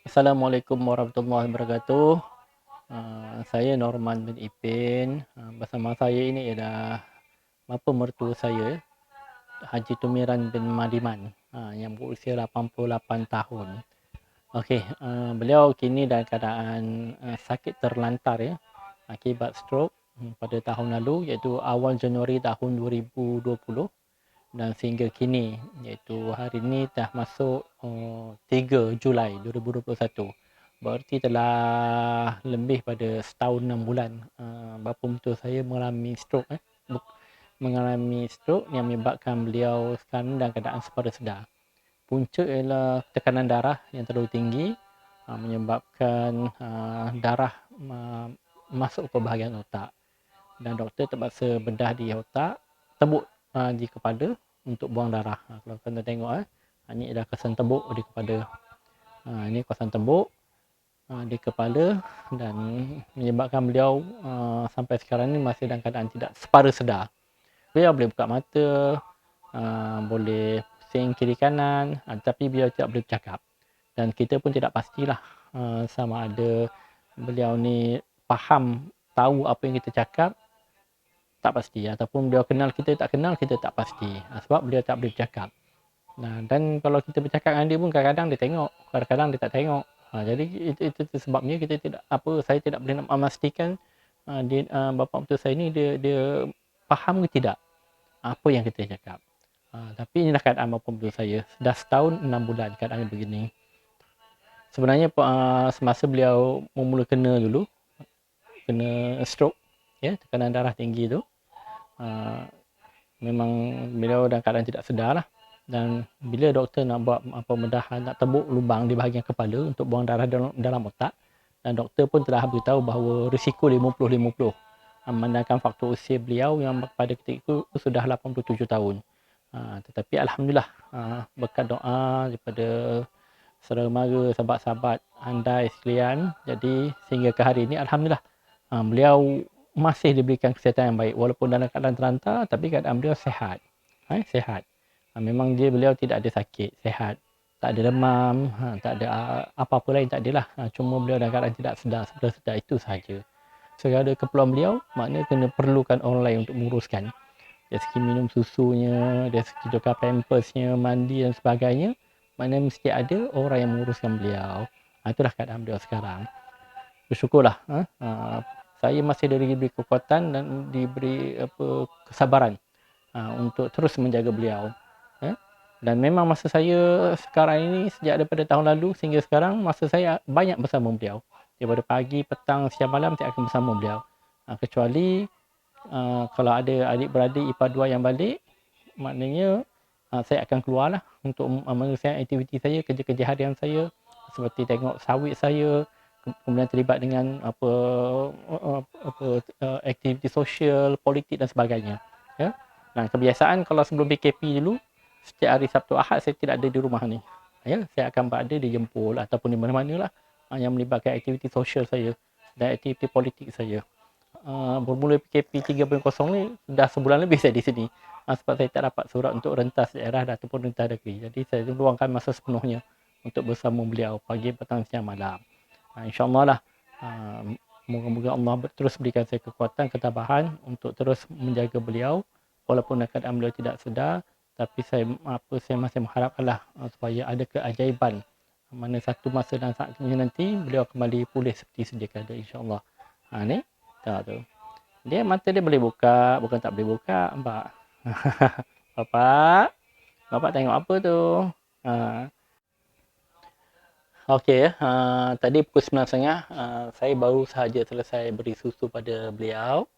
Assalamualaikum warahmatullahi wabarakatuh. Saya Norman bin Ipin. Bersama saya ini ialah bapa mertua saya, Haji Tumiran bin Madiman, yang berusia 88 tahun. Okey, beliau kini dalam keadaan sakit terlantar ya, akibat strok pada tahun lalu, iaitu awal Januari tahun 2020, dan sehingga kini, iaitu hari ini dah masuk 3 Julai 2021. Berarti telah lebih pada setahun 6 bulan bapa mentua saya mengalami stroke yang menyebabkan beliau sekarang dalam keadaan sepada sedar. Punca ialah tekanan darah yang terlalu tinggi, menyebabkan darah masuk ke bahagian otak, dan doktor terpaksa bedah di otak, tebuk di kepala untuk buang darah. Kalau kena tengok ini adalah kesan tebuk di kepala. Ini kesan tebuk di kepala, dan menyebabkan beliau sampai sekarang ni masih dalam keadaan tidak sepada sedar. Beliau boleh buka mata, boleh pusing kiri kanan, tapi beliau tidak boleh bercakap. Dan kita pun tidak pastilah sama ada beliau ni faham, tahu apa yang kita cakap, tak pasti, ataupun beliau kenal kita tak pasti, sebab beliau tak boleh bercakap. Dan kalau kita bercakap dengan dia pun kadang-kadang dia tengok, kadang-kadang dia tak tengok. Jadi itu sebabnya kita tidak saya tidak boleh nak memastikan bapa mentua saya ni dia faham ke tidak apa yang kita cakap. Tapi inilah keadaan bapa mentua saya, dah setahun 6 bulan keadaan begini. Sebenarnya semasa beliau mula kena stroke ya, tekanan darah tinggi tu, memang beliau dalam keadaan tidak sedar lah. Dan bila doktor nak buat pembedahan, nak tebuk lubang di bahagian kepala untuk buang darah dalam otak, dan doktor pun telah beritahu bahawa risiko 50-50, memandangkan faktor usia beliau yang pada ketika itu sudah 87 tahun. Tetapi Alhamdulillah, berkat doa daripada saudara mara, sahabat-sahabat andai sekalian, jadi sehingga ke hari ini Alhamdulillah beliau masih diberikan kesihatan yang baik walaupun dalam keadaan terlantar, tapi keadaan beliau sihat. Sihat. Memang beliau tidak ada sakit, sihat. Tak ada demam, tak ada apa-apa lain, tak adalah. Cuma beliau dalam keadaan tidak sedar itu sahaja. Segala keperluan beliau, maknanya kena perlukan orang lain untuk menguruskan. Dari segi minum susunya, dari segi tukar pampersnya, mandi dan sebagainya, maknanya mesti ada orang yang menguruskan beliau. Itulah keadaan beliau sekarang. Bersyukurlah saya masih diberi kekuatan dan diberi kesabaran untuk terus menjaga beliau. Dan memang masa saya sekarang ini, sejak daripada tahun lalu sehingga sekarang, masa saya banyak bersama beliau. Daripada pagi, petang, siang, malam saya akan bersama beliau. Kecuali kalau ada adik-beradik ipar dua yang balik, maknanya saya akan keluarlah untuk menyelesaikan aktiviti saya, kerja-kerja harian saya, seperti tengok sawit saya, kemudian terlibat dengan aktiviti sosial, politik dan sebagainya. Ya. Dan kebiasaan kalau sebelum PKP dulu, setiap hari Sabtu Ahad saya tidak ada di rumah ni. Ya, saya akan berada di Jempol ataupun di mana-mana lah yang melibatkan aktiviti sosial saya dan aktiviti politik saya. Bermula PKP 3.0 ni dah sebulan lebih saya di sini, sebab saya tak dapat surat untuk rentas daerah ataupun rentas negeri. Jadi saya luangkan masa sepenuhnya untuk bersama beliau pagi, petang, siang, malam. InsyaAllah lah, moga-moga Allah terus berikan saya kekuatan, ketabahan untuk terus menjaga beliau walaupun keadaan beliau tidak sedar. Tapi saya masih mengharapkanlah supaya ada keajaiban, mana satu masa dan saatnya nanti beliau kembali pulih seperti sedia kala, insyaAllah. Ni tak tu. Mata dia boleh buka, bukan tak boleh buka, nampak? Bapak tengok apa tu? Okey, tadi pukul 9.30 saya baru sahaja selesai beri susu pada beliau.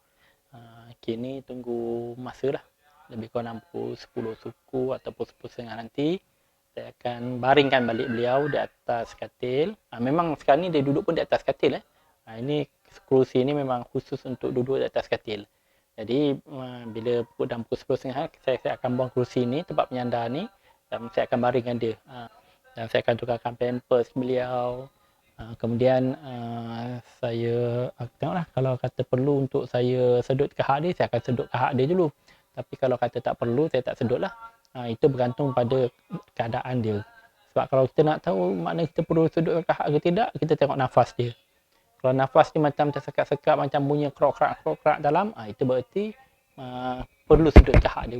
Kini tunggu masa lah, lebih kurang pukul 10 suku ataupun 10.30 nanti saya akan baringkan balik beliau di atas katil. Memang sekarang ni dia duduk pun di atas katil. Ini kerusi ni memang khusus untuk duduk di atas katil. Jadi bila dalam pukul 10.30 saya akan buang kerusi ni, tempat penyandar ni, dan saya akan baringkan dia. Dan saya akan tukarkan pampers beliau. Kemudian saya tengoklah, kalau kata perlu untuk saya sedut kahak dia, saya akan sedut kahak dia dulu. Tapi kalau kata tak perlu, saya tak sedut lah. Itu bergantung pada keadaan dia. Sebab kalau kita nak tahu makna kita perlu sudut kahak ke tidak, kita tengok nafas dia. Kalau nafas dia macam tersekat-sekat, macam bunyi krok-krak dalam, itu berarti perlu sudut kahak dia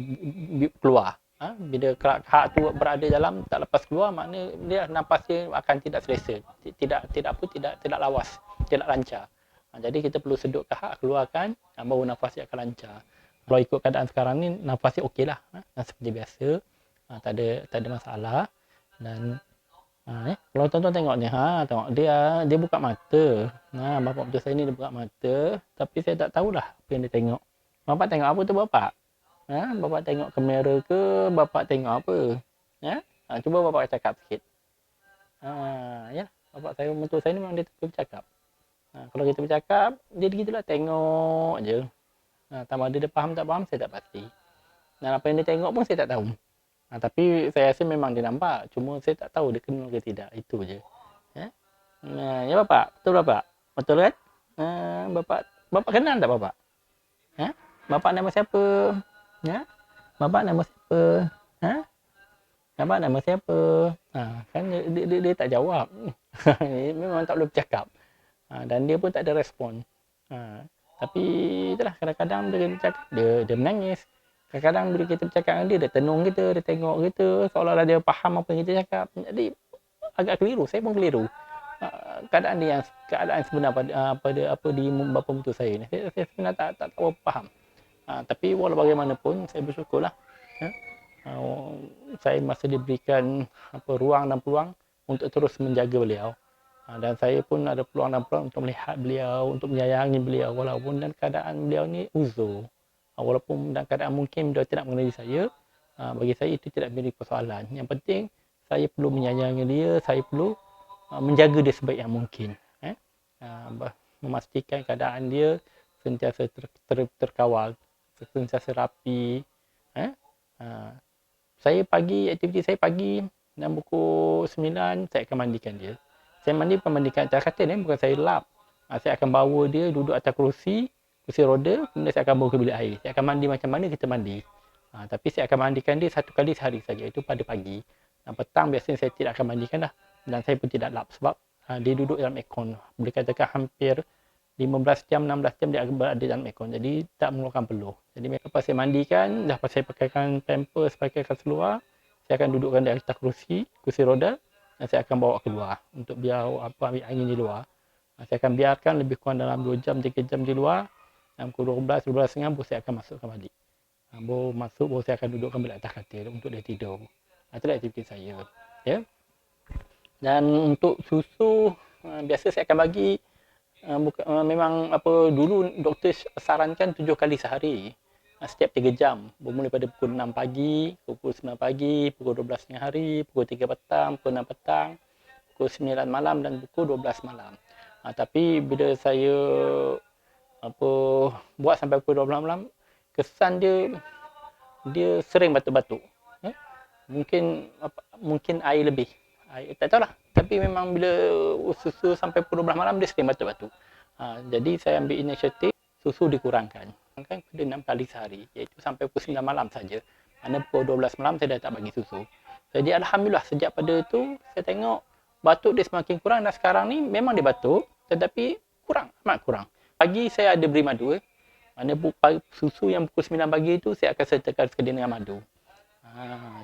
keluar. Bila kahak tu berada dalam, tak lepas keluar, makna dia nafas dia akan tidak selesa, tidak lawas, tidak lancar. Jadi kita perlu sedut kahak, keluarkan, baru nafas dia akan lancar. Kalau ikut keadaan sekarang ni, nafas dia okey lah, seperti biasa, tak ada masalah. Dan kalau tuan-tuan tengok ni, tengok dia buka mata. Bapak betul saya ni dia buka mata, tapi saya tak tahulah apa yang dia tengok. Bapak tengok apa tu bapak? Bapak tengok kamera ke, bapak tengok apa? Cuba bapak cakap sikit. Ya, bapak saya mentua saya ni memang dia tak bercakap. Kalau kita bercakap, dia gitulah tengok je. Sama ada dia faham tak faham, saya tak pasti. Dan apa yang dia tengok pun saya tak tahu. Tapi saya rasa memang dia nampak. Cuma saya tak tahu dia kenal ke tidak. Itu je. Ya bapak? Betul bapak? Betul kan? Bapak kenal tak bapak? Bapak nama siapa? Bapak nama siapa? Bapak nama siapa? Kan dia tak jawab. Memang tak boleh bercakap. Dan dia pun tak ada respon. Tapi itulah kadang-kadang dia bercakap, dia menangis. Kadang-kadang bila kita bercakap dengan dia tenung kita, dia tengok kita seolah-olah dia faham apa yang kita cakap. Jadi agak keliru, saya pun keliru. Keadaan sebenar pada di bapa mentua saya ni. Saya sebenarnya tak tahu faham. Tapi walau bagaimanapun saya bersyukurlah. Saya masih diberikan ruang dan peluang untuk terus menjaga beliau. Dan saya pun ada peluang dan peluang untuk melihat beliau, untuk menyayangi beliau walaupun dalam keadaan beliau ni uzur. Walaupun dalam keadaan mungkin beliau tidak mengenali saya, bagi saya itu tidak menjadi persoalan. Yang penting saya perlu menyayangi dia, saya perlu menjaga dia sebaik yang mungkin. Memastikan keadaan dia sentiasa terkawal, sentiasa rapi. Aktiviti saya pagi dan pukul 9 saya akan mandikan dia. Saya mandikan atas katil ni, bukan saya lap. Saya akan bawa dia duduk atas kursi roda, kemudian saya akan bawa ke bilik air. Saya akan mandi macam mana kita mandi. Tapi saya akan mandikan dia 1 kali sehari saja, itu pada pagi. Dan petang biasanya saya tidak akan mandikan dah. Dan saya pun tidak lap sebab dia duduk dalam aircon. Boleh katakan hampir 15 jam, 16 jam dia akan berada dalam aircon. Jadi tak mengeluarkan peluh. Jadi lepas saya mandikan, dah saya pakaikan pampers, pakaikan seluar, saya akan dudukkan di atas kursi roda. Dan saya akan bawa keluar untuk biar ambil angin di luar. Saya akan biarkan lebih kurang dalam 2 jam, 3 jam di luar. Dan pukul 12.30 baru saya akan masukkan balik. Baru saya akan dudukkan balik atas katil untuk dia tidur. Itulah aktiviti saya. Ya. Dan untuk susu, biasa saya akan bagi, memang dulu doktor sarankan 7 kali sehari. Setiap 3 jam, bermula pada pukul 6 pagi, pukul 9 pagi, pukul 12 tengah hari, pukul 3 petang, pukul 6 petang, pukul 9 malam dan pukul 12 malam. Tapi bila saya buat sampai pukul 12 malam, kesan dia sering batuk-batuk. Mungkin air lebih. Tak tahulah. Tapi memang bila susu sampai pukul 12 malam dia sering batuk-batuk. Jadi saya ambil inisiatif susu dikurangkan pada 6 kali sehari, iaitu sampai pukul 9 malam saja. Mana pukul 12 malam saya dah tak bagi susu. Jadi alhamdulillah sejak pada itu saya tengok batuk dia semakin kurang, dan sekarang ni memang dia batuk tetapi amat kurang. Pagi saya ada beri madu. Mana susu yang pukul 9 pagi itu saya akan sertakan sekedia dengan madu.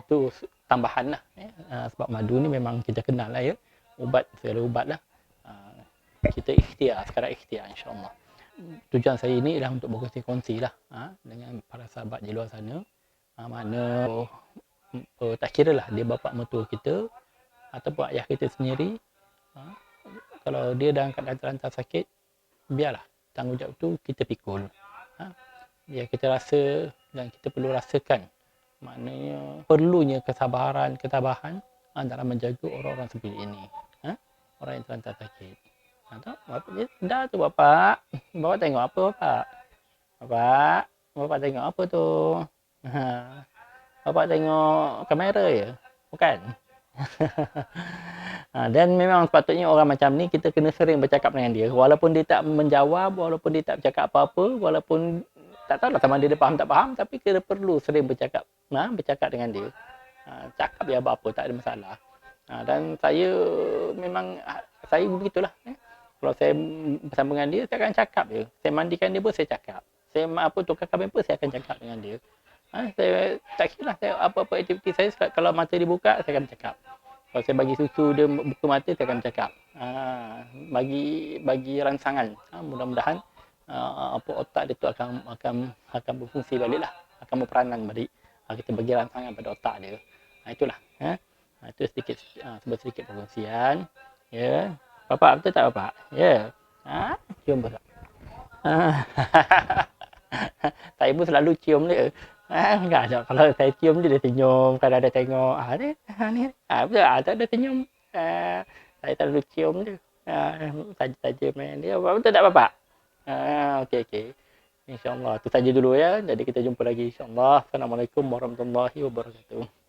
Itu tambahan lah. Sebab madu ni memang kita kenal lah ya. Segala ubat lah. Kita sekarang ikhtiar insyaAllah. Tujuan saya ini ialah untuk berkongsi-kongsi lah dengan para sahabat di luar sana. Mana tak kira lah dia bapa mertua kita ataupun ayah kita sendiri. Kalau dia dalam keadaan terlantar sakit, biarlah tanggungjawab tu kita pikul. Biar kita rasa dan kita perlu rasakan maknanya perlunya kesabaran, ketabahan dalam menjaga orang-orang seperti ini. Orang yang terlantar sakit. Dah tu bapak. Bapak tengok apa bapak? Bapak tengok apa tu? Bapak tengok kamera je? Bukan? Dan memang sepatutnya orang macam ni kita kena sering bercakap dengan dia. Walaupun dia tak menjawab, walaupun dia tak bercakap apa-apa, walaupun tak tahulah sama dia faham tak faham, tapi kita perlu sering bercakap dengan dia. Cakap dia apa-apa, tak ada masalah. Dan saya memang saya begitulah. Kalau saya bersama dengan dia, saya akan cakap je. Saya mandikan dia pun saya cakap. Saya tukar kabin pun saya akan cakap dengan dia. Saya tak kira lah, apa-apa aktiviti saya, kalau mata dia buka, saya akan cakap. Kalau saya bagi susu dia buka mata, saya akan cakap. Bagi rangsangan. Mudah-mudahan apa otak dia tu akan berfungsi balik lah, akan berperanan balik. Kita bagi rangsangan pada otak dia. Itulah. Itu sedikit perkongsian. Ya. Bapak betul tak bapak? Ya. Cium bapak. Saya pun selalu cium dia. Enggak ada. Kalau saya cium dia senyum. Kalau ada tengok. Ni. Betul. Tak ada senyum. Saya selalu cium dia. Saja-saja main dia. Betul tak bapak? Okey. InsyaAllah. Itu saja dulu ya. Jadi kita jumpa lagi insyaAllah. Assalamualaikum warahmatullahi wabarakatuh.